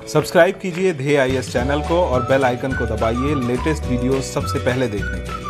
Subscribe कीजिए ध्येय IAS channel को और बेल आइकन को दबाइए लेटेस्ट वीडियो सबसे पहले देखने के लिए।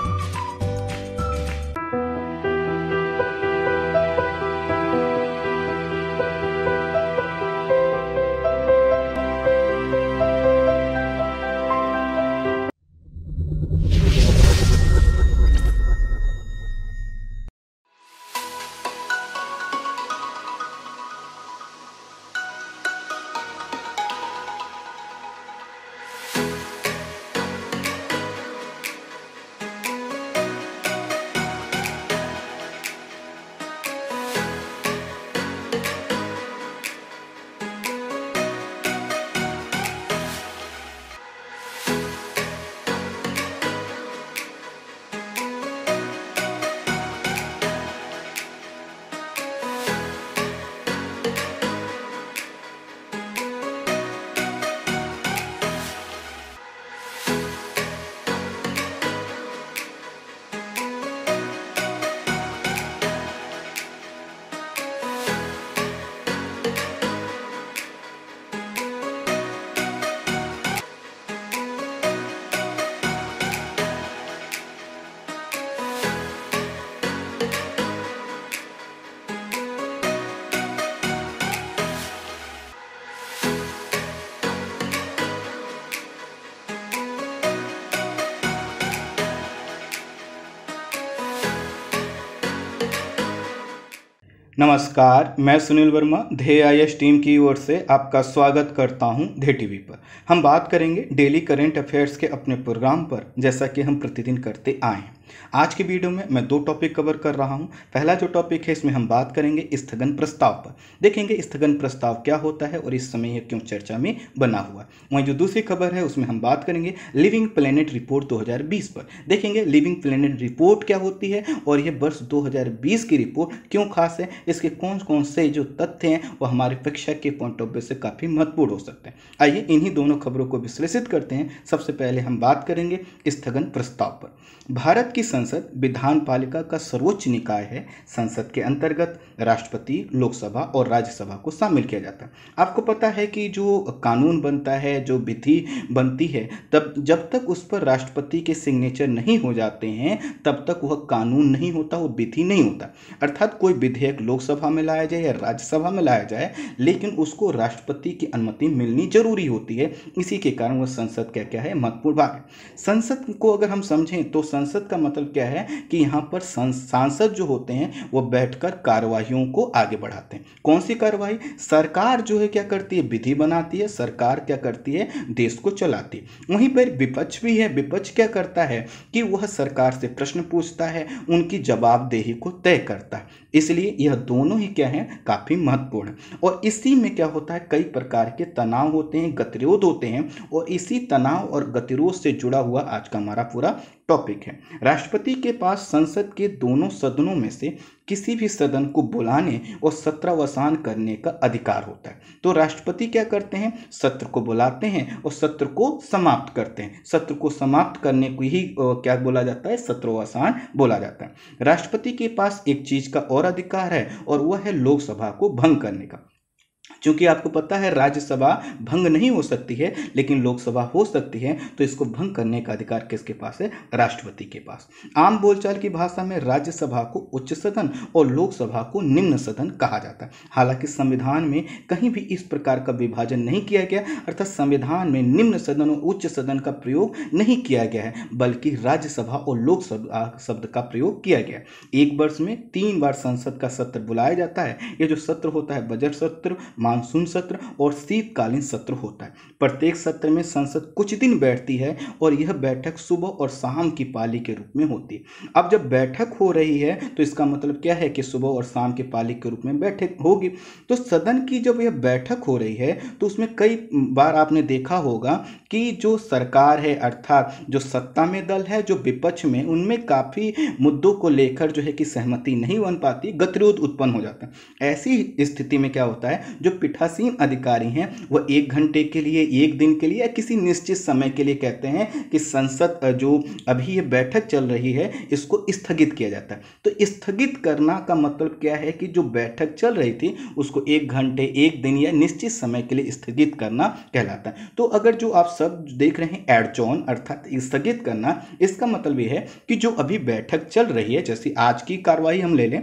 नमस्कार, मैं सुनील वर्मा ध्येय आईएएस टीम की ओर से आपका स्वागत करता हूं ध्येय टीवी पर। हम बात करेंगे डेली करंट अफेयर्स के अपने प्रोग्राम पर, जैसा कि हम प्रतिदिन करते आए हैं। आज की वीडियो में मैं 2 टॉपिक कवर कर रहा हूं। पहला जो टॉपिक है, इसमें हम बात करेंगे स्थगन प्रस्ताव पर। देखेंगे स्थगन प्रस्ताव क्या होता है और इस समय यह क्यों चर्चा में बना हुआ है। वहीं जो दूसरी खबर है, उसमें हम बात करेंगे लिविंग प्लेनेट रिपोर्ट 2020 पर। देखेंगे लिविंग प्लेनेट रिपोर्ट क्या होती है और यह वर्ष 2020 की रिपोर्ट क्यों खास है, इसके कौन कौन से जो तथ्य हैं वो हमारे परीक्षा के पॉइंट ऑफ व्यू से काफ़ी महत्वपूर्ण हो सकते हैं। आइए इन्हीं दोनों खबरों को विश्लेषित करते हैं। सबसे पहले हम बात करेंगे स्थगन प्रस्ताव पर। भारत की संसद विधान पालिका का सर्वोच्च निकाय है। संसद के अंतर्गत राष्ट्रपति, लोकसभा और राज्यसभा को शामिल किया जाता है। आपको पता है कि जो कानून बनता है, जो विधि बनती है, तब जब तक उस पर राष्ट्रपति के सिग्नेचर नहीं हो जाते हैं तब तक वह कानून नहीं होता, वो विधि नहीं होता। अर्थात कोई विधेयक लोकसभा में लाया जाए या राज्यसभा में लाया जाए, लेकिन उसको राष्ट्रपति की अनुमति मिलनी जरूरी होती है। इसी के कारण वह संसद क्या है, महत्वपूर्ण भाग है। संसद को अगर हम समझें तो संसद का मतलब क्या है कि यहाँ पर सांसद जो होते हैं वो बैठकर कार्यवाहियों को आगे बढ़ाते हैं। कौन सी कार्यवाही? सरकार जो है क्या करती है, विधि बनाती है। सरकार क्या करती है, देश को चलाती है। वहीं पर विपक्ष भी है। विपक्ष क्या करता है कि वह सरकार से प्रश्न पूछता है, उनकी जवाबदेही को तय करता है। इसलिए यह दोनों ही क्या है, काफी महत्वपूर्ण है। और इसी में क्या होता है, कई प्रकार के तनाव होते हैं, गतिरोध होते हैं, और इसी तनाव और गतिरोध से जुड़ा हुआ आज का हमारा पूरा टॉपिक है। राष्ट्रपति के पास संसद के दोनों सदनों में से किसी भी सदन को बुलाने और सत्रावसान करने का अधिकार होता है। तो राष्ट्रपति क्या करते हैं, सत्र को बुलाते हैं और सत्र को समाप्त करते हैं। सत्र को समाप्त करने को ही क्या बोला जाता है, सत्रावसान बोला जाता है। राष्ट्रपति के पास एक चीज का और अधिकार है और वह है लोकसभा को भंग करने का। क्योंकि आपको पता है राज्यसभा भंग नहीं हो सकती है, लेकिन लोकसभा हो सकती है, तो इसको भंग करने का अधिकार किसके पास है, राष्ट्रपति के पास। आम बोलचाल की भाषा में राज्यसभा को उच्च सदन और लोकसभा को निम्न सदन कहा जाता है। हालांकि संविधान में कहीं भी इस प्रकार का विभाजन नहीं किया गया, अर्थात संविधान में निम्न सदन और उच्च सदन का प्रयोग नहीं किया गया है, बल्कि राज्यसभा और लोकसभा शब्द का प्रयोग किया गया है। एक वर्ष में 3 बार संसद का सत्र बुलाया जाता है। यह जो सत्र होता है, बजट सत्र, मानसून सत्र और शीतकालीन सत्र होता है। प्रत्येक सत्र में संसद कुछ दिन बैठती है और यह बैठक सुबह और शाम की पाली के रूप में होती है। अब जब बैठक हो रही है तो इसका मतलब क्या है कि सुबह और शाम के पाली के रूप में बैठक होगी। तो सदन की जब यह बैठक हो रही है तो उसमें कई बार आपने देखा होगा कि जो सरकार है, अर्थात जो सत्ता में दल है, जो विपक्ष में, उनमें काफ़ी मुद्दों को लेकर जो है कि सहमति नहीं बन पाती, गतिरोध उत्पन्न हो जाता है। ऐसी स्थिति में क्या होता है, जो पीठासीन अधिकारी हैं वह 1 घंटे के लिए, 1 दिन के लिए या किसी निश्चित समय के लिए कहते हैं कि संसद जो अभी ये बैठक चल रही है इसको स्थगित किया जाता है। तो स्थगित करना का मतलब क्या है कि जो बैठक चल रही थी उसको 1 घंटे, 1 दिन या निश्चित समय के लिए स्थगित करना कहलाता है। तो अगर जो आप सब देख रहे हैं एडजॉर्न अर्थात स्थगित करना, इसका मतलब ये है कि जो अभी बैठक चल रही है, जैसे आज की कार्रवाई हम ले लें,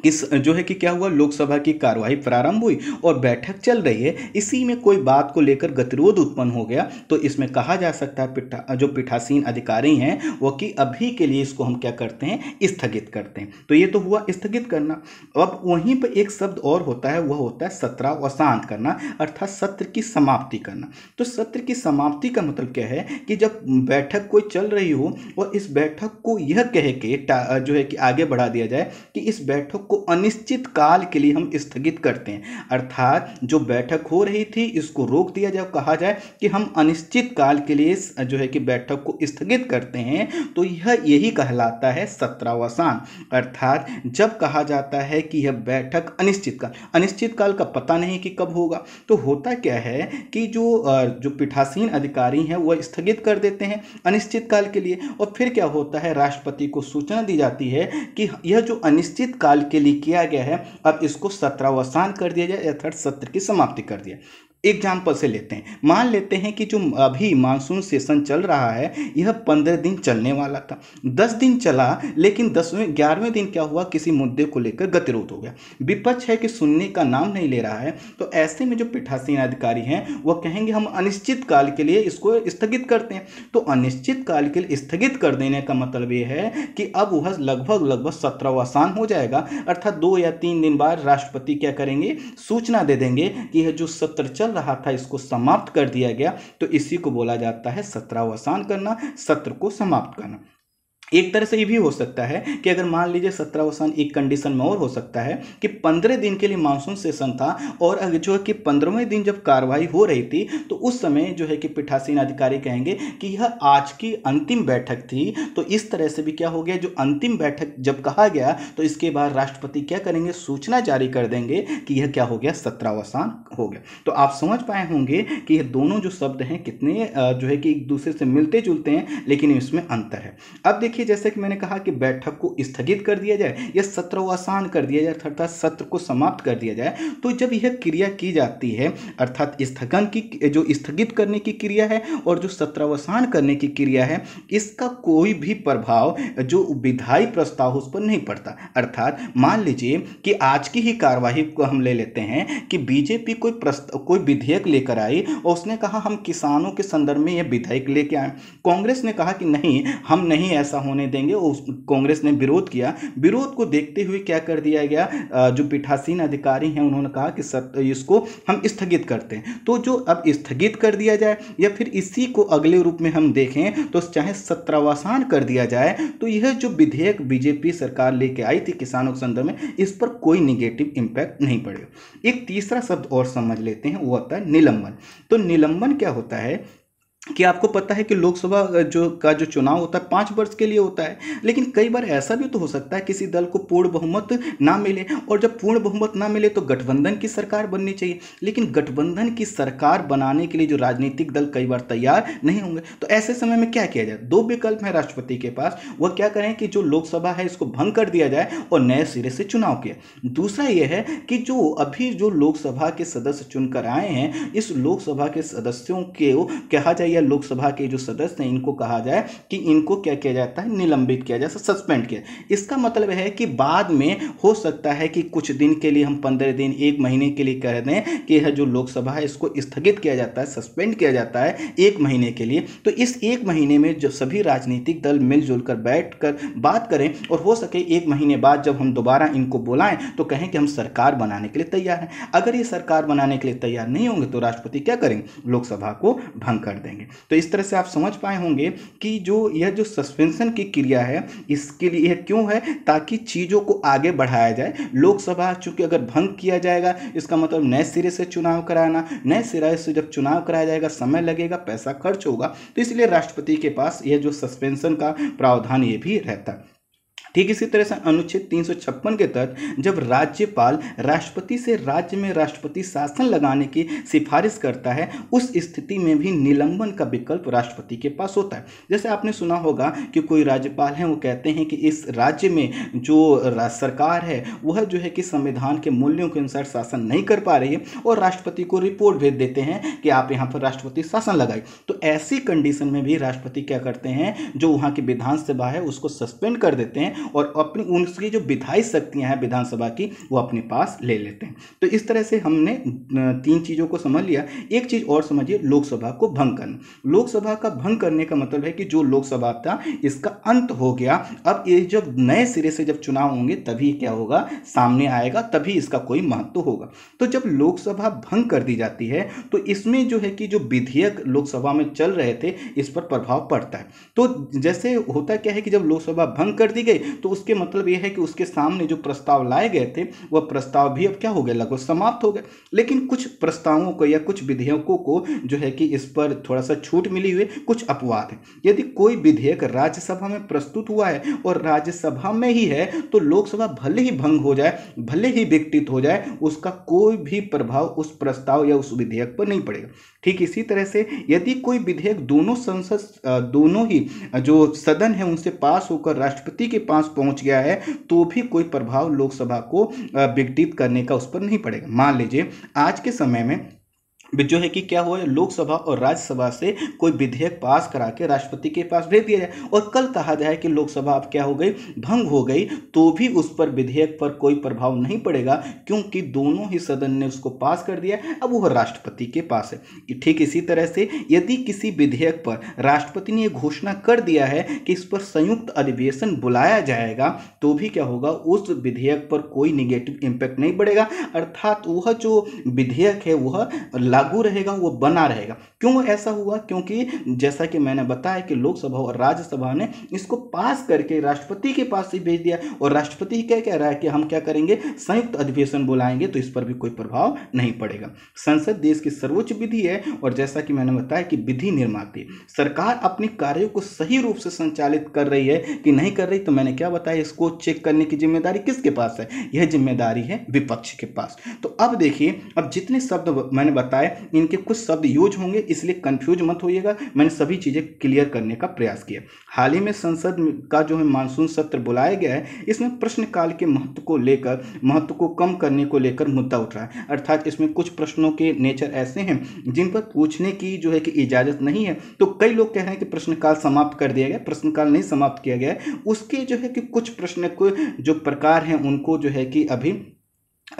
इस जो है कि क्या हुआ, लोकसभा की कार्यवाही प्रारंभ हुई और बैठक चल रही है, इसी में कोई बात को लेकर गतिरोध उत्पन्न हो गया तो इसमें कहा जा सकता है जो पीठासीन अधिकारी हैं वो कि अभी के लिए इसको हम क्या करते हैं, स्थगित करते हैं। तो ये तो हुआ स्थगित करना। अब वहीं पर एक शब्द और होता है, वह होता है सत्रावसान करना अर्थात सत्र की समाप्ति करना। तो सत्र की समाप्ति का मतलब क्या है कि जब बैठक कोई चल रही हो और इस बैठक को यह कह के जो है कि आगे बढ़ा दिया जाए कि इस बैठक को अनिश्चित काल के लिए हम स्थगित करते हैं, अर्थात जो बैठक हो रही थी इसको रोक दिया जाए, कहा जाए कि हम अनिश्चित काल के लिए जो है कि बैठक को स्थगित करते हैं, तो यही कहलाता है सत्रावसान। अर्थात जब कहा जाता है कि यह बैठक अनिश्चित काल का पता नहीं कि कब होगा, तो होता क्या है कि जो पीठासीन अधिकारी हैं वह स्थगित कर देते हैं अनिश्चित काल के लिए, और फिर क्या होता है, राष्ट्रपति को सूचना दी जाती है कि यह जो अनिश्चित काल के लिए किया गया है अब इसको सत्रावसान कर दिया जाए अर्थात सत्र की समाप्ति कर दिया। एग्जाम्पल से लेते हैं, मान लेते हैं कि जो अभी मानसून सेशन चल रहा है यह 15 दिन चलने वाला था, 10 दिन चला, लेकिन 10वें 11वें दिन क्या हुआ, किसी मुद्दे को लेकर गतिरोध हो गया, विपक्ष है कि सुनने का नाम नहीं ले रहा है, तो ऐसे में जो पीठासीन अधिकारी हैं वह कहेंगे हम अनिश्चित काल के लिए इसको स्थगित करते हैं। तो अनिश्चित काल के लिए स्थगित कर देने का मतलब ये है कि अब वह लगभग सत्रावसान हो जाएगा, अर्थात 2 या 3 दिन बाद राष्ट्रपति क्या करेंगे, सूचना दे देंगे कि यह जो सत्र चल रहा था इसको समाप्त कर दिया गया। तो इसी को बोला जाता है सत्रावसान करना, सत्र को समाप्त करना। एक तरह से ये भी हो सकता है कि अगर मान लीजिए सत्रावसान, एक कंडीशन में और हो सकता है कि 15 दिन के लिए मानसून सेशन था और जो है कि 15वें दिन जब कार्रवाई हो रही थी तो उस समय जो है कि पीठासीन अधिकारी कहेंगे कि यह आज की अंतिम बैठक थी, तो इस तरह से भी क्या हो गया, जो अंतिम बैठक जब कहा गया तो इसके बाद राष्ट्रपति क्या करेंगे, सूचना जारी कर देंगे कि यह क्या हो गया, सत्रावसान हो गया। तो आप समझ पाए होंगे कि यह दोनों जो शब्द हैं कितने जो है कि एक दूसरे से मिलते जुलते हैं, लेकिन इसमें अंतर है। अब देखिए, जैसे कि मैंने कहा कि बैठक को स्थगित कर दिया जाए या सत्रावसान कर दिया जाए अर्थात सत्र को समाप्त कर दिया जाए, तो जब यह क्रिया की जाती है अर्थात स्थगन की, जो स्थगित करने की क्रिया है और जो सत्रावसान करने की क्रिया है, इसका कोई भी प्रभाव जो विधायी प्रस्ताव उस पर नहीं पड़ता। अर्थात मान लीजिए कि आज की ही कार्यवाही को हम ले लेते हैं कि बीजेपी कोई विधेयक लेकर आई और उसने कहा हम किसानों के संदर्भ में यह विधेयक लेके आए, कांग्रेस ने कहा कि नहीं, हम नहीं ऐसा होने देंगे, कांग्रेस ने विरोध किया। विरोध को देखते हुए क्या कर दिया गया, जो पीठासीन अधिकारी हैं उन्होंने कहा कि इसको हम स्थगित करते हैं। तो जो अब स्थगित कर दिया जाए या फिर इसी को अगले रूप में हम देखें तो चाहे सत्रावसान कर दिया जाए, तो यह जो विधेयक बीजेपी सरकार लेके आई थी किसानों के संदर्भ में, इस पर कोई निगेटिव इंपैक्ट नहीं पड़ेगा। एक तीसरा शब्द और समझ लेते हैं, वो होता है निलंबन। तो निलंबन क्या होता है कि आपको पता है कि लोकसभा जो चुनाव होता है 5 वर्ष के लिए होता है, लेकिन कई बार ऐसा भी तो हो सकता है किसी दल को पूर्ण बहुमत ना मिले, और जब पूर्ण बहुमत ना मिले तो गठबंधन की सरकार बननी चाहिए, लेकिन गठबंधन की सरकार बनाने के लिए जो राजनीतिक दल कई बार तैयार नहीं होंगे, तो ऐसे समय में क्या किया जाए, 2 विकल्प है राष्ट्रपति के पास, वह क्या करें कि जो लोकसभा है इसको भंग कर दिया जाए और नए सिरे से चुनाव किया। दूसरा यह है कि जो अभी जो लोकसभा के सदस्य चुनकर आए हैं, इस लोकसभा के सदस्यों को कहा जाए, लोकसभा के जो सदस्य हैं इनको कहा जाए कि इनको क्या किया जाता है, निलंबित किया जाए, सस्पेंड किया। इसका मतलब है कि बाद में हो सकता है कि कुछ दिन के लिए हम 15 दिन 1 महीने के लिए कह दें कि यह जो लोकसभा है इसको स्थगित किया जाता है, सस्पेंड किया जाता है 1 महीने के लिए। तो इस 1 महीने में जब सभी राजनीतिक दल मिलजुल कर बैठकर बात करें और हो सके 1 महीने बाद जब हम दोबारा इनको बुलाएं तो कहें कि हम सरकार बनाने के लिए तैयार हैं। अगर ये सरकार बनाने के लिए तैयार नहीं होंगे तो राष्ट्रपति क्या करेंगे, लोकसभा को भंग कर देंगे। तो इस तरह से आप समझ पाए होंगे कि यह जो सस्पेंशन की क्रिया है इसके लिए क्यों है, ताकि चीज़ों को आगे बढ़ाया जाए। लोकसभा चूंकि अगर भंग किया जाएगा इसका मतलब नए सिरे से चुनाव कराना, नए सिरे से जब चुनाव कराया जाएगा समय लगेगा, पैसा खर्च होगा, तो इसलिए राष्ट्रपति के पास यह जो सस्पेंशन का प्रावधान ये भी रहता है। ठीक इसी तरह से अनुच्छेद 356 के तहत जब राज्यपाल राष्ट्रपति से राज्य में राष्ट्रपति शासन लगाने की सिफारिश करता है, उस स्थिति में भी निलंबन का विकल्प राष्ट्रपति के पास होता है। जैसे आपने सुना होगा कि कोई राज्यपाल हैं, वो कहते हैं कि इस राज्य में जो सरकार है वह जो है कि संविधान के मूल्यों के अनुसार शासन नहीं कर पा रही है, और राष्ट्रपति को रिपोर्ट भेज देते हैं कि आप यहाँ पर राष्ट्रपति शासन लगाए। तो ऐसी कंडीशन में भी राष्ट्रपति क्या करते हैं, जो वहाँ की विधानसभा है उसको सस्पेंड कर देते हैं और अपनी उनकी जो विधायी शक्तियां हैं विधानसभा की वो अपने पास ले लेते हैं। तो इस तरह से हमने 3 चीज़ों को समझ लिया। एक चीज़ और समझिए, लोकसभा को भंग करना। लोकसभा का भंग करने का मतलब है कि जो लोकसभा था इसका अंत हो गया, अब ये जब नए सिरे से जब चुनाव होंगे तभी क्या होगा, सामने आएगा, तभी इसका कोई महत्व होगा। तो जब लोकसभा भंग कर दी जाती है तो इसमें जो है कि जो विधेयक लोकसभा में चल रहे थे इस पर प्रभाव पड़ता है। तो जैसे होता क्या है कि जब लोकसभा भंग कर दी गई तो उसके मतलब यह है कि उसके सामने जो प्रस्ताव लाए गए थे वह प्रस्ताव भी अब क्या हो गए, लगभग समाप्त हो गए। लेकिन कुछ प्रस्तावों को या कुछ विधेयकों को जो है कि इस पर थोड़ा सा छूट मिली हुई, कुछ अपवाद है। यदि कोई विधेयक राज्यसभा में प्रस्तुत हुआ है और राज्यसभा में ही है तो लोकसभा भले ही भंग हो जाए, भले ही विघटित हो जाए, उसका कोई भी प्रभाव उस प्रस्ताव या उस विधेयक पर नहीं पड़ेगा। ठीक इसी तरह से यदि कोई विधेयक दोनों ही जो सदन है उनसे पास होकर राष्ट्रपति के पास पहुंच गया है तो भी कोई प्रभाव लोकसभा को विघटित करने का उस पर नहीं पड़ेगा। मान लीजिए आज के समय में जो है कि क्या हुआ है, लोकसभा और राज्यसभा से कोई विधेयक पास करा के राष्ट्रपति के पास भेज दिया जाए और कल कहा जाए कि लोकसभा अब क्या हो गई, भंग हो गई, तो भी उस पर विधेयक पर कोई प्रभाव नहीं पड़ेगा, क्योंकि दोनों ही सदन ने उसको पास कर दिया, अब वह राष्ट्रपति के पास है। ठीक इसी तरह से यदि किसी विधेयक पर राष्ट्रपति ने घोषणा कर दिया है कि इस पर संयुक्त अधिवेशन बुलाया जाएगा, तो भी क्या होगा, उस विधेयक पर कोई निगेटिव इम्पैक्ट नहीं पड़ेगा, अर्थात वह जो विधेयक है वह लागू रहेगा, वो बना रहेगा। क्यों ऐसा हुआ, क्योंकि जैसा कि मैंने बताया कि लोकसभा और राज्यसभा ने इसको पास करके राष्ट्रपति के पास ही भेज दिया और राष्ट्रपति क्या कह रहा है कि हम क्या करेंगे, संयुक्त अधिवेशन बुलाएंगे, तो इस पर भी कोई प्रभाव नहीं पड़ेगा। संसद देश की सर्वोच्च विधि है और जैसा कि मैंने बताया कि विधि निर्माती सरकार अपने कार्यों को सही रूप से संचालित कर रही है कि नहीं कर रही, तो मैंने क्या बताया, इसको चेक करने की जिम्मेदारी किसके पास है, यह जिम्मेदारी है विपक्ष के पास। तो अब देखिए, अब जितने शब्द मैंने बताए इनके कुछ शब्द यूज होंगे, इसलिए कंफ्यूज मत होइएगा, मैंने सभी चीजें क्लियर करने का प्रयास किया। हाल ही में संसद का जो है मानसून सत्र बुलाया गया है, इसमें प्रश्नकाल के महत्व को कम करने को लेकर मुद्दा उठ रहा है, अर्थात इसमें कुछ प्रश्नों के नेचर ऐसे हैं जिन पर पूछने की जो है कि इजाजत नहीं है। तो कई लोग कह रहे हैं कि प्रश्नकाल समाप्त कर दिया गया, प्रश्नकाल नहीं समाप्त किया गया है, उसके जो है कि कुछ प्रश्न को जो प्रकार हैं उनको जो है कि अभी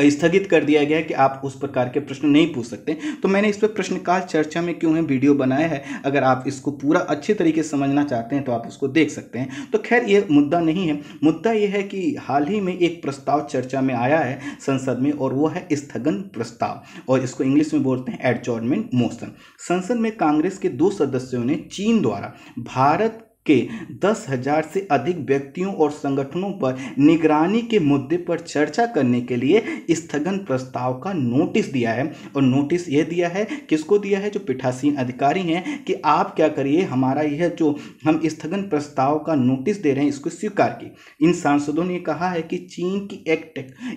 स्थगित कर दिया गया है कि आप उस प्रकार के प्रश्न नहीं पूछ सकते। तो मैंने इस पर प्रश्नकाल चर्चा में क्यों है वीडियो बनाया है, अगर आप इसको पूरा अच्छे तरीके से समझना चाहते हैं तो आप उसको देख सकते हैं। तो खैर ये मुद्दा नहीं है, मुद्दा ये है कि हाल ही में एक प्रस्ताव चर्चा में आया है संसद में और वो है स्थगन प्रस्ताव, और इसको इंग्लिश में बोलते हैं एडजॉर्नमेंट मोशन। संसद में कांग्रेस के 2 सदस्यों ने चीन द्वारा भारत के 10,000 से अधिक व्यक्तियों और संगठनों पर निगरानी के मुद्दे पर चर्चा करने के लिए स्थगन प्रस्ताव का नोटिस दिया है। और नोटिस यह दिया है, किसको दिया है, जो पीठासीन अधिकारी हैं, कि आप क्या करिए, हमारा यह जो हम स्थगन प्रस्ताव का नोटिस दे रहे हैं इसको स्वीकार की। इन सांसदों ने कहा है कि चीन की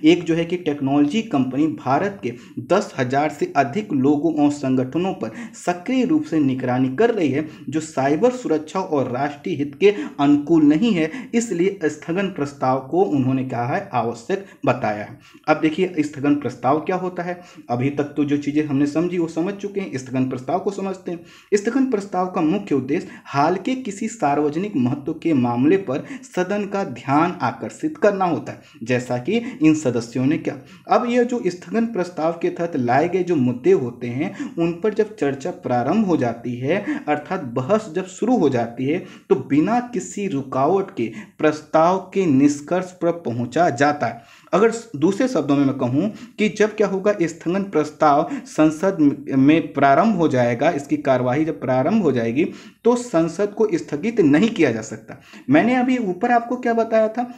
एक जो है कि टेक्नोलॉजी कंपनी भारत के 10,000 से अधिक लोगों और संगठनों पर सक्रिय रूप से निगरानी कर रही है, जो साइबर सुरक्षा और राष्ट्रीय हित के अनुकूल नहीं है, इसलिए स्थगन प्रस्ताव को उन्होंने कहा है आवश्यक बताया है। अब देखिए स्थगन प्रस्ताव क्या होता है, अभी तक तो जो चीजें हमने समझी वो समझ चुके हैं, स्थगन प्रस्ताव को समझते हैं। स्थगन प्रस्ताव का मुख्य उद्देश्य हाल के किसी सार्वजनिक महत्व के मामले पर सदन का ध्यान आकर्षित करना होता है, जैसा कि इन सदस्यों ने किया। अब यह जो स्थगन प्रस्ताव के तहत लाए गए जो मुद्दे होते हैं उन पर जब चर्चा प्रारंभ हो जाती है, अर्थात बहस जब शुरू हो जाती है, तो बिना किसी रुकावट के प्रस्ताव के निष्कर्ष पर पहुंचा जाता है। अगर दूसरे शब्दों में मैं कहूं कि जब क्या होगा, स्थगन प्रस्ताव संसद में प्रारंभ हो जाएगा, इसकी कार्यवाही जब प्रारंभ हो जाएगी तो संसद को स्थगित नहीं किया जा सकता। मैंने अभी ऊपर आपको क्या बताया था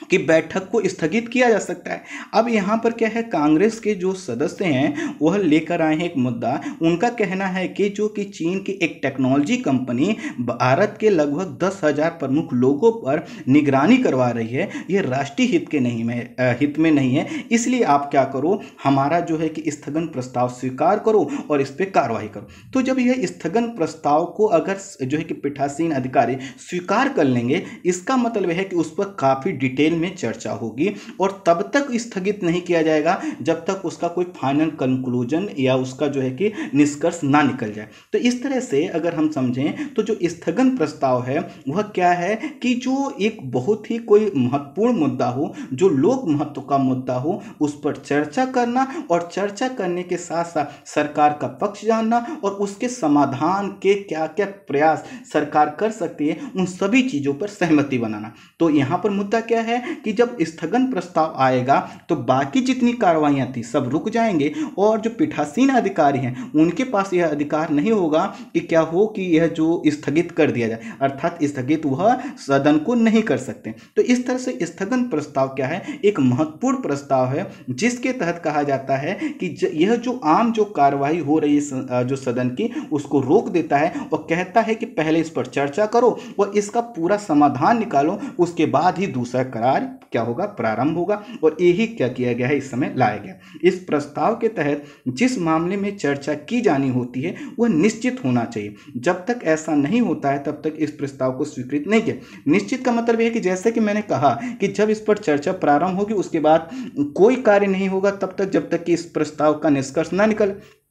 कि बैठक को स्थगित किया जा सकता है। अब यहाँ पर क्या है, कांग्रेस के जो सदस्य हैं वह लेकर आए हैं एक मुद्दा। उनका कहना है कि जो कि चीन की एक टेक्नोलॉजी कंपनी भारत के लगभग 10,000 प्रमुख लोगों पर निगरानी करवा रही है, ये राष्ट्रीय हित में नहीं है। इसलिए आप क्या करो, हमारा जो है कि स्थगन प्रस्ताव स्वीकार करो और इस पर कार्रवाई करो। तो जब यह स्थगन प्रस्ताव को अगर जो है कि पीठासीन अधिकारी स्वीकार कर लेंगे, इसका मतलब है कि उस पर काफ़ी डिटेल में चर्चा होगी और तब तक स्थगित नहीं किया जाएगा जब तक उसका कोई फाइनल कंक्लूजन या उसका जो है कि निष्कर्ष ना निकल जाए। तो इस तरह से अगर हम समझें तो जो स्थगन प्रस्ताव है वह क्या है कि जो एक बहुत ही कोई महत्वपूर्ण मुद्दा हो, जो लोक महत्व का मुद्दा हो, उस पर चर्चा करना और चर्चा करने के साथ साथ सरकार का पक्ष जानना और उसके समाधान के क्या क्या प्रयास सरकार कर सकती है, उन सभी चीज़ों पर सहमति बनाना। तो यहाँ पर मुद्दा क्या है कि जब स्थगन प्रस्ताव आएगा तो बाकी जितनी कार्रवाइयां थी सब रुक जाएंगे और जो पीठासीन अधिकारी हैं उनके पास यह अधिकार नहीं होगा कि क्या हो कि यह जो स्थगित कर दिया जाए, अर्थात स्थगित वह सदन को नहीं कर सकते। तो इस तरह से स्थगन प्रस्ताव क्या है, एक महत्वपूर्ण प्रस्ताव है जिसके तहत कहा जाता है कि यह जो आम जो कार्रवाई हो रही है जो सदन की, उसको रोक देता है और कहता है कि पहले इस पर चर्चा करो और इसका पूरा समाधान निकालो, उसके बाद ही दूसरा करार क्या होगा, प्रारंभ होगा। और यही क्या किया गया है, इस समय लाया गया। इस प्रस्ताव के तहत जिस मामले में चर्चा की जानी होती है वह निश्चित होना चाहिए। जब तक ऐसा नहीं होता है तब तक इस प्रस्ताव को स्वीकृत नहीं किया। निश्चित का मतलब यह है कि जैसे कि मैंने कहा कि जब इस पर चर्चा प्रारंभ होगी उसके बाद कोई कार्य नहीं होगा तब तक जब तक कि इस प्रस्ताव का निष्कर्ष ना निकले।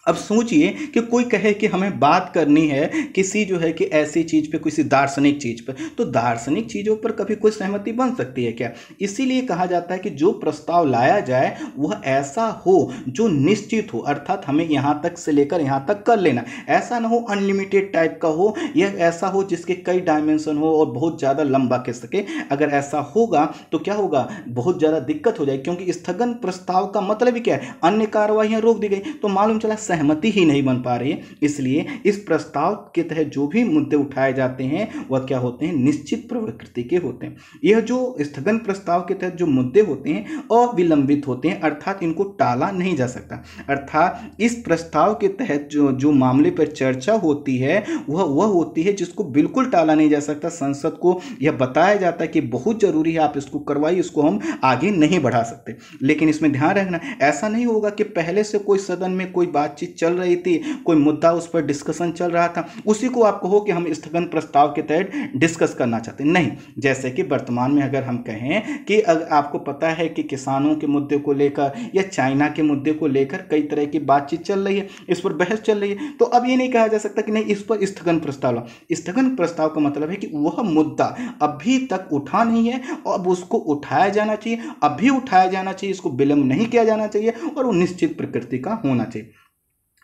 अब सोचिए कि कोई कहे कि हमें बात करनी है किसी जो है कि ऐसी चीज़ पे, किसी दार्शनिक चीज़ पर, तो दार्शनिक चीज़ों पर कभी कोई सहमति बन सकती है क्या? इसीलिए कहा जाता है कि जो प्रस्ताव लाया जाए वह ऐसा हो जो निश्चित हो, अर्थात हमें यहाँ तक से लेकर यहाँ तक कर लेना, ऐसा ना हो अनलिमिटेड टाइप का हो, यह ऐसा हो जिसके कई डायमेंशन हो और बहुत ज़्यादा लंबा खिंच सके। अगर ऐसा होगा तो क्या होगा, बहुत ज़्यादा दिक्कत हो जाएगी, क्योंकि स्थगन प्रस्ताव का मतलब ही क्या है, अन्य कार्रवाइयाँ रोक दी गई तो मालूम चला सहमति ही नहीं बन पा रही है। इसलिए इस प्रस्ताव के तहत जो भी मुद्दे उठाए जाते हैं वह क्या होते हैं, निश्चित प्रकृति के होते हैं। यह जो स्थगन प्रस्ताव के तहत जो मुद्दे होते हैं अविलंबित होते हैं, अर्थात इनको टाला नहीं जा सकता। अर्थात इस प्रस्ताव के तहत जो मामले पर चर्चा होती है वह होती है जिसको बिल्कुल टाला नहीं जा सकता। संसद को यह बताया जाता है कि बहुत जरूरी है, आप इसको करवाइए, इसको हम आगे नहीं बढ़ा सकते। लेकिन इसमें ध्यान रखना, ऐसा नहीं होगा कि पहले से कोई सदन में कोई बातचीत चल रही थी, कोई मुद्दा उस पर डिस्कशन चल रहा था, उसी को आप कहो कि हम स्थगन प्रस्ताव के तहत डिस्कस करना चाहते हैं। नहीं, जैसे कि वर्तमान में अगर हम कहें कि अगर आपको पता है कि किसानों के मुद्दे को लेकर या चाइना के मुद्दे को लेकर कई तरह की बातचीत चल रही है, इस पर बहस चल रही है, तो अब ये नहीं कहा जा सकता कि नहीं इस पर स्थगन प्रस्ताव लो। स्थगन प्रस्ताव का मतलब है कि वह मुद्दा अभी तक उठा नहीं है और अब उसको उठाया जाना चाहिए, अभी उठाया जाना चाहिए, इसको विलंब नहीं किया जाना चाहिए और वो निश्चित प्रकृति का होना चाहिए।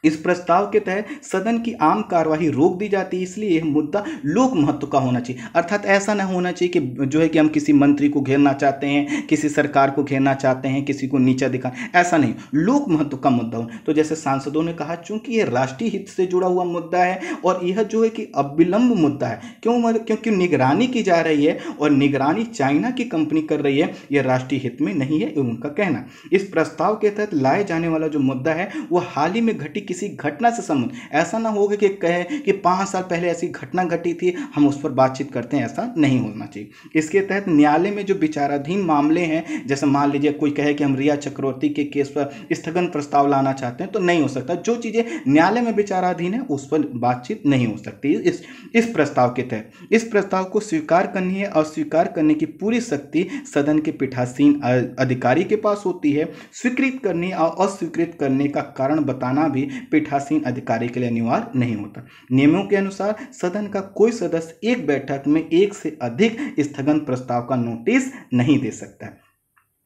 इस प्रस्ताव के तहत सदन की आम कार्यवाही रोक दी जाती है, इसलिए यह मुद्दा लोक महत्व का होना चाहिए। अर्थात ऐसा ना होना चाहिए कि जो है कि हम किसी मंत्री को घेरना चाहते हैं, किसी सरकार को घेरना चाहते हैं, किसी को नीचा दिखा, ऐसा नहीं, लोक महत्व का मुद्दा हो। तो जैसे सांसदों ने कहा, चूंकि यह राष्ट्रीय हित से जुड़ा हुआ मुद्दा है और यह जो है कि अविलंब मुद्दा है, क्योंकि निगरानी की जा रही है और निगरानी चाइना की कंपनी कर रही है, यह राष्ट्रीय हित में नहीं है, उनका कहना। इस प्रस्ताव के तहत लाए जाने वाला जो मुद्दा है वह हाल ही में घटी किसी घटना से संबंध, ऐसा ना होगा कि कहे कि 5 साल पहले ऐसी घटना घटी थी, हम उस पर बातचीत करते हैं, ऐसा नहीं होना चाहिए। इसके तहत न्यायालय में जो विचाराधीन मामले हैं, जैसे मान लीजिए कोई कहे कि हम रिया चक्रवर्ती के केस पर स्थगन प्रस्ताव लाना चाहते हैं, तो नहीं हो सकता। जो चीजें न्यायालय में विचाराधीन है उस पर बातचीत नहीं हो सकती। इस प्रस्ताव के तहत इस प्रस्ताव को स्वीकार करनी है, अस्वीकार करने की पूरी शक्ति सदन के पीठासीन अधिकारी के पास होती है। स्वीकृत करने और अस्वीकृत करने का कारण बताना भी पीठासीन अधिकारी के लिए अनिवार्य नहीं होता। नियमों के अनुसार सदन का कोई सदस्य एक बैठक में एक से अधिक स्थगन प्रस्ताव का नोटिस नहीं दे सकता है।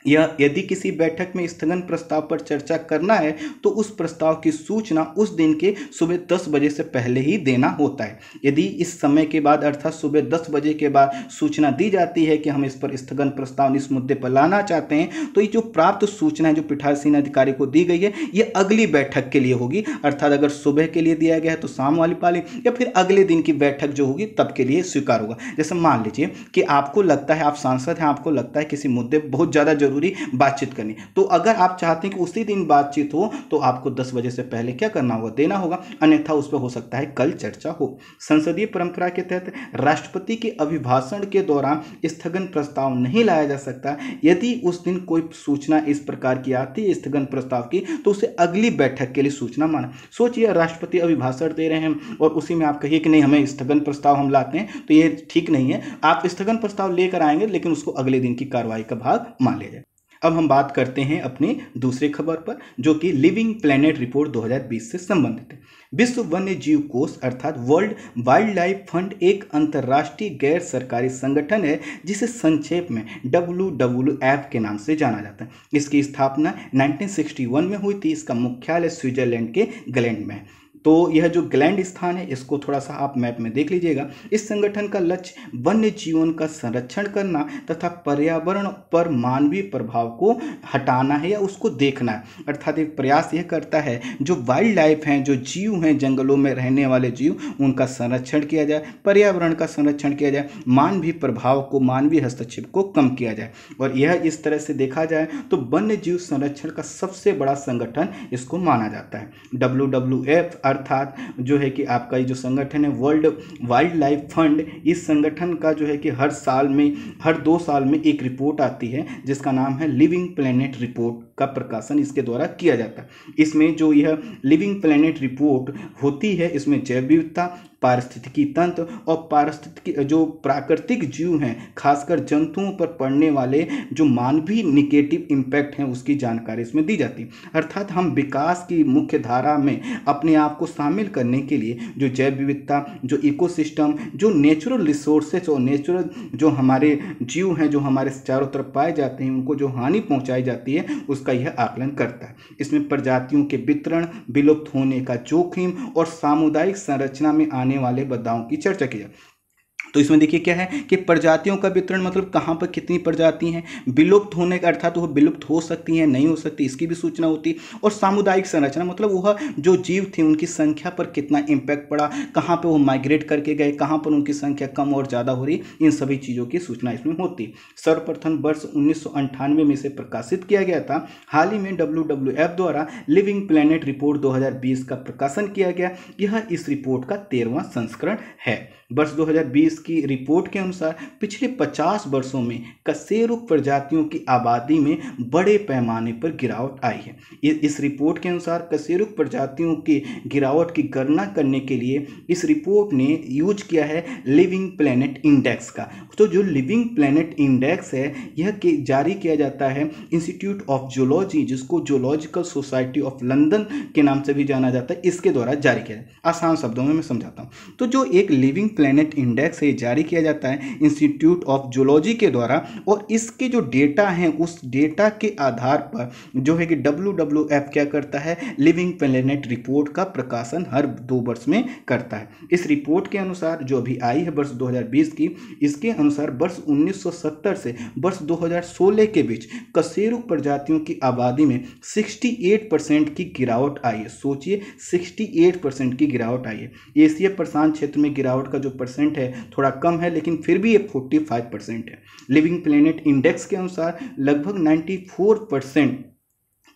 यह यदि किसी बैठक में स्थगन प्रस्ताव पर चर्चा करना है तो उस प्रस्ताव की सूचना उस दिन के सुबह 10 बजे से पहले ही देना होता है। यदि इस समय के बाद अर्थात सुबह 10 बजे के बाद सूचना दी जाती है कि हम इस पर स्थगन प्रस्ताव इस मुद्दे पर लाना चाहते हैं, तो ये जो प्राप्त सूचना है जो पीठासीन अधिकारी को दी गई है ये अगली बैठक के लिए होगी। अर्थात अगर सुबह के लिए दिया गया है तो शाम वाली पाली, या फिर अगले दिन की बैठक जो होगी तब के लिए स्वीकार होगा। जैसे मान लीजिए कि आपको लगता है, आप सांसद हैं, आपको लगता है किसी मुद्दे बहुत ज़्यादा जरूरी बातचीत करनी, तो अगर आप चाहते हैं कि उसी दिन बातचीत हो तो आपको 10 बजे से पहले क्या करना होगा, देना होगा, अन्यथा उस पर हो सकता है कल चर्चा हो। संसदीय परंपरा के तहत राष्ट्रपति के अभिभाषण के दौरान स्थगन प्रस्ताव नहीं लाया जा सकता। यदि उस दिन कोई सूचना इस प्रकार की आती है स्थगन प्रस्ताव की, तो उसे अगली बैठक के लिए सूचना माना। सोचिए राष्ट्रपति अभिभाषण दे रहे हैं और उसी में आप कहिए कि नहीं हमें स्थगन प्रस्ताव हम लाते हैं, तो ये ठीक नहीं है। आप स्थगन प्रस्ताव लेकर आएंगे लेकिन उसको अगले दिन की कार्रवाई का भाग मान लिया जाए। अब हम बात करते हैं अपनी दूसरी खबर पर, जो कि लिविंग प्लेनेट रिपोर्ट 2020 से संबंधित है। विश्व वन्य जीव कोष अर्थात वर्ल्ड वाइल्ड लाइफ फंड एक अंतर्राष्ट्रीय गैर सरकारी संगठन है जिसे संक्षेप में WWF के नाम से जाना जाता है। इसकी स्थापना 1961 में हुई थी। इसका मुख्यालय स्विट्जरलैंड के ग्लैंड में है। तो यह जो ग्लैंड स्थान है इसको थोड़ा सा आप मैप में देख लीजिएगा। इस संगठन का लक्ष्य वन्य जीवन का संरक्षण करना तथा पर्यावरण पर मानवीय प्रभाव को हटाना है या उसको देखना है। अर्थात एक प्रयास यह करता है जो वाइल्ड लाइफ हैं, जो जीव हैं, जंगलों में रहने वाले जीव, उनका संरक्षण किया जाए, पर्यावरण का संरक्षण किया जाए, मानवीय प्रभाव को, मानवीय हस्तक्षेप को कम किया जाए। और यह इस तरह से देखा जाए तो वन्य जीव संरक्षण का सबसे बड़ा संगठन इसको माना जाता है। WWF अर्थात जो है कि आपका ये जो संगठन है वर्ल्ड वाइल्ड लाइफ फंड, इस संगठन का जो है कि हर 2 साल में एक रिपोर्ट आती है जिसका नाम है लिविंग प्लेनेट रिपोर्ट का प्रकाशन इसके द्वारा किया जाता है। इसमें जो यह लिविंग प्लेनेट रिपोर्ट होती है इसमें जैव विविधता, पारिस्थितिकी तंत्र और जो प्राकृतिक जीव हैं, खासकर जंतुओं पर पड़ने वाले जो मानवीय निगेटिव इम्पैक्ट हैं उसकी जानकारी इसमें दी जाती है। अर्थात हम विकास की मुख्य धारा में अपने आप को शामिल करने के लिए जो जैव विविधता, जो इकोसिस्टम, जो नेचुरल रिसोर्सेज और नेचुरल जो हमारे जीव हैं जो हमारे चारों तरफ पाए जाते हैं उनको जो हानि पहुंचाई जाती है उसका यह आकलन करता है। इसमें प्रजातियों के वितरण, विलुप्त होने का जोखिम और सामुदायिक संरचना में आने वाले बदलावों की चर्चा की जाए। तो इसमें देखिए क्या है कि प्रजातियों का वितरण मतलब कहाँ पर कितनी प्रजाति हैं, विलुप्त होने का अर्थात वह विलुप्त हो सकती हैं, नहीं हो सकती, इसकी भी सूचना होती है। और सामुदायिक संरचना मतलब वह जो जीव थे उनकी संख्या पर कितना इम्पैक्ट पड़ा, कहाँ पर वो माइग्रेट करके गए, कहाँ पर उनकी संख्या कम और ज़्यादा हो रही, इन सभी चीज़ों की सूचना इसमें होती है। सर्वप्रथम वर्ष 1998 में इसे प्रकाशित किया गया था। हाल ही में WWF द्वारा लिविंग प्लेनेट रिपोर्ट 2020 का प्रकाशन किया गया। यह इस रिपोर्ट का 13वां संस्करण है। वर्ष 2020 की रिपोर्ट के अनुसार पिछले 50 वर्षों में कशेरुक प्रजातियों की आबादी में बड़े पैमाने पर गिरावट आई है। इस रिपोर्ट के अनुसार कशेरुक प्रजातियों की गिरावट की गणना करने के लिए इस रिपोर्ट ने यूज किया है लिविंग प्लेनेट इंडेक्स का। तो जो लिविंग प्लेनेट इंडेक्स है यह जारी किया जाता है इंस्टीट्यूट ऑफ जियोलॉजी, जिसको जियोलॉजिकल सोसाइटी ऑफ लंदन के नाम से भी जाना जाता है, इसके द्वारा जारी किया जाता है। आसान शब्दों में मैं समझाता हूँ। तो जो एक लिविंग प्लेनेट इंडेक्स है जारी किया जाता है इंस्टीट्यूट ऑफ जियोलॉजी के द्वारा, और इसके जो डेटा हैं उस डेटा के आधार पर जो है कि WWF क्या करता है, लिविंग प्लेनेट रिपोर्ट का प्रकाशन हर 2 वर्ष में करता है। इस रिपोर्ट के अनुसार जो अभी आई है वर्ष 2020 की, इसके अनुसार वर्ष 1970 से वर्ष 2016 के बीच कशेरुक प्रजातियों की आबादी में 68% की गिरावट आई है। सोचिए 68% की गिरावट आई है। एशिया प्रशांत क्षेत्र में गिरावट का जो परसेंट है थोड़ा कम है, लेकिन फिर भी ये 45% है। लिविंग प्लेनेट इंडेक्स के अनुसार लगभग 94%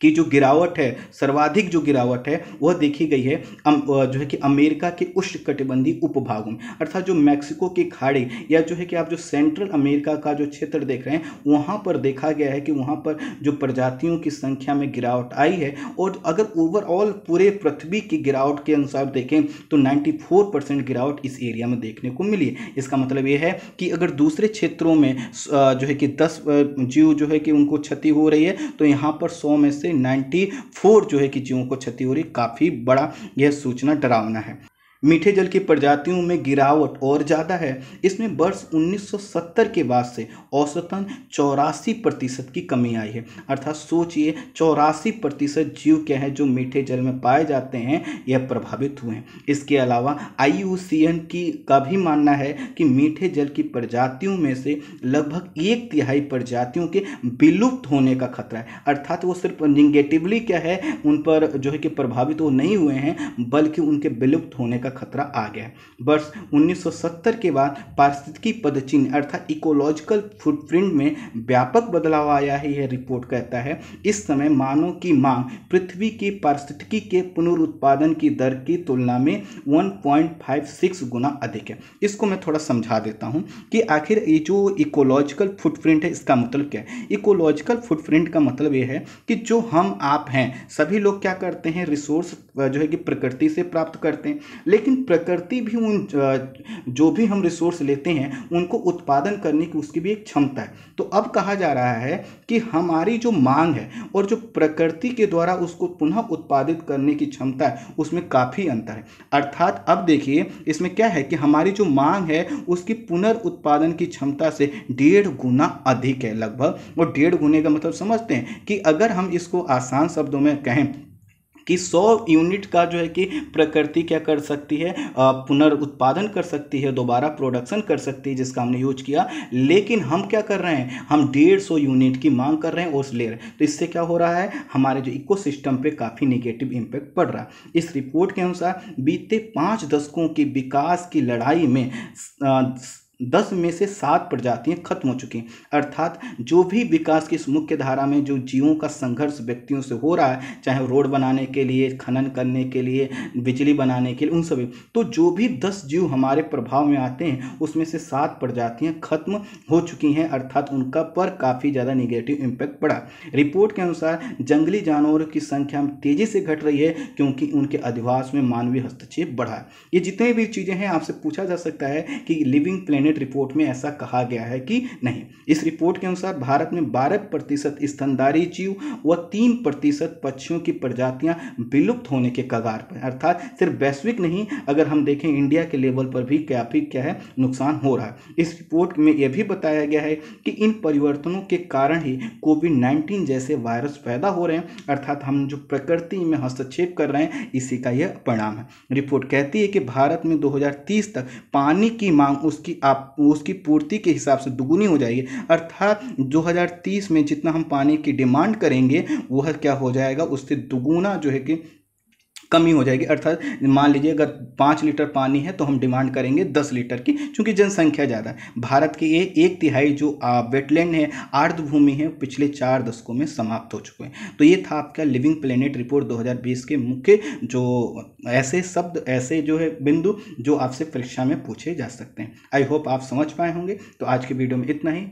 की जो गिरावट है, सर्वाधिक जो गिरावट है वह देखी गई है जो है कि अमेरिका के उष्णकटिबंधीय उपभागों में, अर्थात जो मैक्सिको की खाड़ी या जो है कि आप जो सेंट्रल अमेरिका का जो क्षेत्र देख रहे हैं वहाँ पर देखा गया है कि वहाँ पर जो प्रजातियों की संख्या में गिरावट आई है। और अगर ओवरऑल पूरे पृथ्वी की गिरावट के अनुसार देखें तो 94% गिरावट इस एरिया में देखने को मिली है। इसका मतलब ये है कि अगर दूसरे क्षेत्रों में जो है कि 10 जीव जो है कि उनको क्षति हो रही है, तो यहाँ पर 100 में से 94 जो है कि जीवों को क्षति हो रही, काफ़ी बड़ा यह सूचना डरावना है। मीठे जल की प्रजातियों में गिरावट और ज़्यादा है। इसमें वर्ष 1970 के बाद से औसतन 84% की कमी आई है। अर्थात सोचिए 84% जीव क्या है जो मीठे जल में पाए जाते हैं यह प्रभावित हुए हैं। इसके अलावा IUCN का भी मानना है कि मीठे जल की प्रजातियों में से लगभग 1/3 प्रजातियों के विलुप्त होने का खतरा है। अर्थात वो सिर्फ निगेटिवली क्या है उन पर जो है कि प्रभावित वो नहीं हुए हैं, बल्कि उनके विलुप्त होने का खतरा आ गया है। वर्ष 1970 के बाद पारिस्थितिकी पदचिह्न अर्थात इकोलॉजिकल फुटप्रिंट में व्यापक बदलाव आया है, यह रिपोर्ट कहता है। इस समय मानव की मांग पृथ्वी की पारिस्थितिकी के पुनरुत्पादन की दर की तुलना में 1.56 गुना अधिक है। इसको मैं थोड़ा समझा देता हूं कि आखिर ये जो इकोलॉजिकल फुटप्रिंट है इसका मतलब क्या है। इकोलॉजिकल फुटप्रिंट का मतलब ये है कि जो हम आप हैं सभी लोग क्या करते हैं, रिसोर्स जो है कि प्रकृति से प्राप्त करते हैं, लेकिन प्रकृति भी उन जो भी हम रिसोर्स लेते हैं उनको उत्पादन करने की उसकी भी एक क्षमता है। तो अब कहा जा रहा है कि हमारी जो मांग है और जो प्रकृति के द्वारा उसको पुनः उत्पादित करने की क्षमता है उसमें काफ़ी अंतर है। अर्थात अब देखिए इसमें क्या है कि हमारी जो मांग है उसकी पुनर्उत्पादन की क्षमता से 1.5 गुना अधिक है लगभग। और 1.5 गुने का मतलब समझते हैं कि अगर हम इसको आसान शब्दों में कहें कि 100 यूनिट का जो है कि प्रकृति क्या कर सकती है, पुनर्उत्पादन कर सकती है, दोबारा प्रोडक्शन कर सकती है जिसका हमने यूज किया, लेकिन हम क्या कर रहे हैं, हम 150 यूनिट की मांग कर रहे हैं और ले रहे हैं। तो इससे क्या हो रहा है, हमारे जो इकोसिस्टम पे काफ़ी नेगेटिव इम्पैक्ट पड़ रहा है। इस रिपोर्ट के अनुसार बीते 5 दशकों की विकास की लड़ाई में 10 में से 7 प्रजातियां खत्म हो चुकी हैं। अर्थात जो भी विकास की इस मुख्य धारा में जो जीवों का संघर्ष व्यक्तियों से हो रहा है, चाहे रोड बनाने के लिए, खनन करने के लिए, बिजली बनाने के लिए, उन सभी, तो जो भी 10 जीव हमारे प्रभाव में आते हैं उसमें से 7 प्रजातियां खत्म हो चुकी हैं। अर्थात उनका पर काफ़ी ज़्यादा निगेटिव इम्पैक्ट पड़ा। रिपोर्ट के अनुसार जंगली जानवरों की संख्या तेज़ी से घट रही है क्योंकि उनके अधिवास में मानवीय हस्तक्षेप बढ़ा है। ये जितने भी चीज़ें हैं आपसे पूछा जा सकता है कि लिविंग प्लेनेट रिपोर्ट में ऐसा कहा गया है कि नहीं। इस रिपोर्ट के अनुसार भारत में 12% स्तनधारी जीव व 3% पक्षियों की प्रजातियां विलुप्त होने के कगार पर। अर्थात सिर्फ वैश्विक नहीं, अगर हम देखें इंडिया के लेवल पर भी काफी क्या है नुकसान हो रहा है। इस रिपोर्ट में यह भी बताया गया है कि इन परिवर्तनों के कारण ही कोविड-19 जैसे वायरस पैदा हो रहे हैं। अर्थात हम जो प्रकृति में हस्तक्षेप कर रहे हैं इसी का यह परिणाम है। रिपोर्ट कहती है कि भारत में 2030 तक पानी की मांग उसकी पूर्ति के हिसाब से दुगुनी हो जाएगी। अर्थात 2030 में जितना हम पानी की डिमांड करेंगे वह क्या हो जाएगा, उससे दुगुना जो है कि कमी हो जाएगी। अर्थात मान लीजिए अगर 5 लीटर पानी है तो हम डिमांड करेंगे 10 लीटर की, क्योंकि जनसंख्या ज़्यादा है। भारत के ये 1/3 जो वेटलैंड है, आर्द्रभूमि है, पिछले 4 दशकों में समाप्त हो चुके हैं। तो ये था आपका लिविंग प्लेनेट रिपोर्ट 2020 के मुख्य जो ऐसे शब्द, ऐसे जो है बिंदु जो आपसे परीक्षा में पूछे जा सकते हैं। आई होप आप समझ पाए होंगे। तो आज की वीडियो में इतना ही।